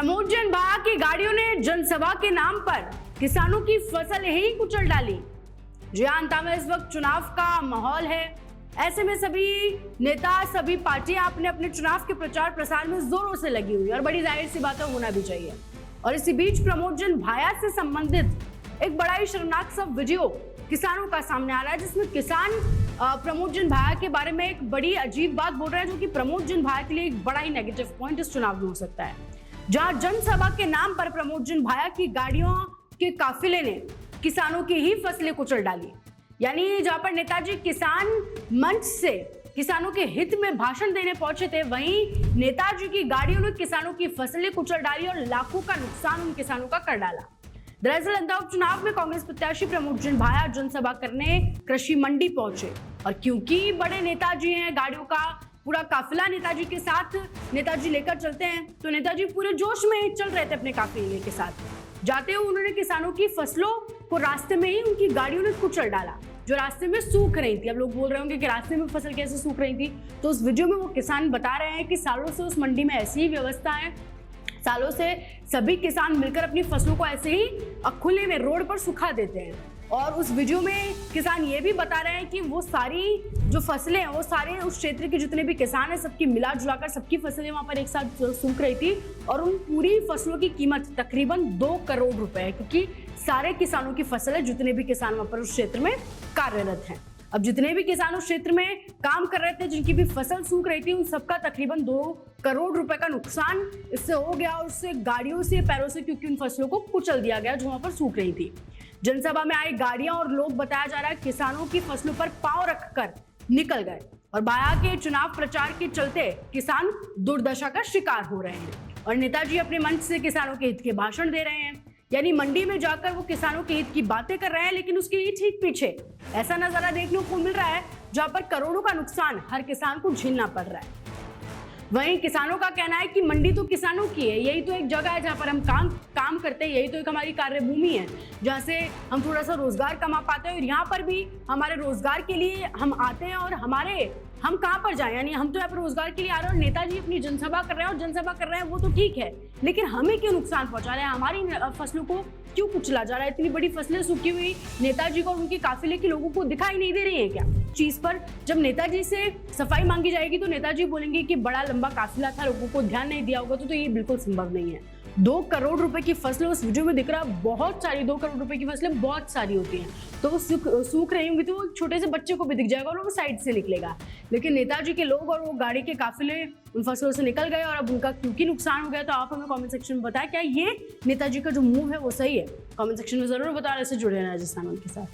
प्रमोद जैन बहा की गाड़ियों ने जनसभा के नाम पर किसानों की फसल ही कुचल डाली। जी हां, अंता में इस वक्त चुनाव का माहौल है। ऐसे में सभी नेता, सभी पार्टियां अपने अपने चुनाव के प्रचार प्रसार में जोरों से लगी हुई और बड़ी जाहिर सी बात है, होना भी चाहिए। और इसी बीच प्रमोद जैन भाया से संबंधित एक बड़ा ही शर्मनाक सा वीडियो किसानों का सामने आ रहा है, जिसमें किसान प्रमोद जैन भाया के बारे में एक बड़ी अजीब बात बोल रहे हैं, जो कि प्रमोद जैन भाया के लिए एक बड़ा ही नेगेटिव पॉइंट इस चुनाव में हो सकता है। जहां जनसभा के नाम पर प्रमोद जैन भाया की गाड़ियों के काफिले ने किसानों की ही फसलें कुचल डाली। यानी जहां पर नेताजी किसान मंच से किसानों के हित में भाषण देने पहुंचे थे, वहीं नेताजी की गाड़ियों ने किसानों की फसलें कुचल डाली और लाखों का नुकसान उन किसानों का कर डाला। दरअसल अंता उपचुनाव में कांग्रेस प्रत्याशी प्रमोद जैन भाया जनसभा करने कृषि मंडी पहुंचे, और क्योंकि बड़े नेताजी हैं, गाड़ियों का पूरा काफिला नेताजी के साथ नेताजी लेकर चलते हैं, तो नेताजी पूरे जोश में चल रहे थे अपने काफिले के साथ। जाते हुए उन्होंने किसानों की फसलों को रास्ते में ही उनकी गाड़ियों ने कुचल डाला, जो रास्ते में सूख रही थी। अब लोग बोल रहे होंगे कि रास्ते में फसल कैसे सूख रही थी, तो उस वीडियो में वो किसान बता रहे हैं कि सालों से उस मंडी में ऐसी ही व्यवस्था है। सालों से सभी किसान मिलकर अपनी फसलों को ऐसे ही खुले में रोड पर सुखा देते हैं। और उस वीडियो में किसान ये भी बता रहे हैं कि वो सारी जो फसलें हैं, वो सारे उस क्षेत्र के जितने भी किसान हैं, सबकी मिला जुलाकर सबकी फसलें वहां पर एक साथ सूख रही थी, और उन पूरी फसलों की कीमत तकरीबन 2 करोड़ रुपए है, क्योंकि सारे किसानों की फसलें, जितने भी किसान वहां पर उस क्षेत्र में कार्यरत हैं, अब जितने भी किसान उस क्षेत्र में काम कर रहे थे, जिनकी भी फसल सूख रही थी, उन सबका तकरीबन 2 करोड़ रुपए का नुकसान इससे हो गया, और उससे गाड़ियों से, पैरों से, क्योंकि उन फसलों को कुचल दिया गया जो वहां पर सूख रही थी। जनसभा में आई गाड़ियां और लोग, बताया जा रहा है, किसानों की फसलों पर पांव रखकर निकल गए, और भाया के चुनाव प्रचार के चलते किसान दुर्दशा का शिकार हो रहे हैं। और नेताजी अपने मंच से किसानों के हित के भाषण दे रहे हैं, यानी मंडी में जाकर वो किसानों के हित की बातें कर रहे हैं, लेकिन उसके ही ठीक पीछे ऐसा नजारा देखने को मिल रहा है जहां पर करोड़ों का नुकसान हर किसान को झेलना पड़ रहा है। वहीं किसानों का कहना है कि मंडी तो किसानों की है, यही तो एक जगह है जहां पर हम काम करते हैं, यही तो एक हमारी कार्यभूमि है जहां से हम थोड़ा सा रोजगार कमा पाते हैं, और यहाँ पर भी हमारे रोजगार के लिए हम आते हैं, और हम कहाँ पर जाएं, यानी हम तो यहाँ पर रोजगार के लिए आ रहे हैं, और नेताजी अपनी जनसभा कर रहे हैं, और जनसभा कर रहे हैं वो तो ठीक है, लेकिन हमें क्यों नुकसान पहुंचा रहे हैं, हमारी फसलों को क्यों कुचला जा रहा है? इतनी बड़ी फसलें सूखी हुई नेताजी को और उनके काफिले के लोगों को दिखाई नहीं दे रही है क्या चीज पर? जब नेताजी से सफाई मांगी जाएगी तो नेताजी बोलेंगे कि बड़ा लंबा काफिला था, लोगों को ध्यान नहीं दिया होगा, तो ये बिल्कुल संभव नहीं है। 2 करोड़ रुपए की फसलें उस वीडियो में दिख रहा, बहुत सारी 2 करोड़ रुपए की फसलें बहुत सारी होती हैं, तो वो सूख रही होंगी, तो वो छोटे से बच्चे को भी दिख जाएगा और वो साइड से निकलेगा। लेकिन नेताजी के लोग और वो गाड़ी के काफिले उन फसलों से निकल गए, और अब उनका क्योंकि नुकसान हो गया, तो आप हमें कमेंट सेक्शन में बताएं, क्या ये नेताजी का जो मूव है वो सही है? कमेंट सेक्शन में जरूर बताएं। ऐसे जुड़े रहना राजस्थान के साथ।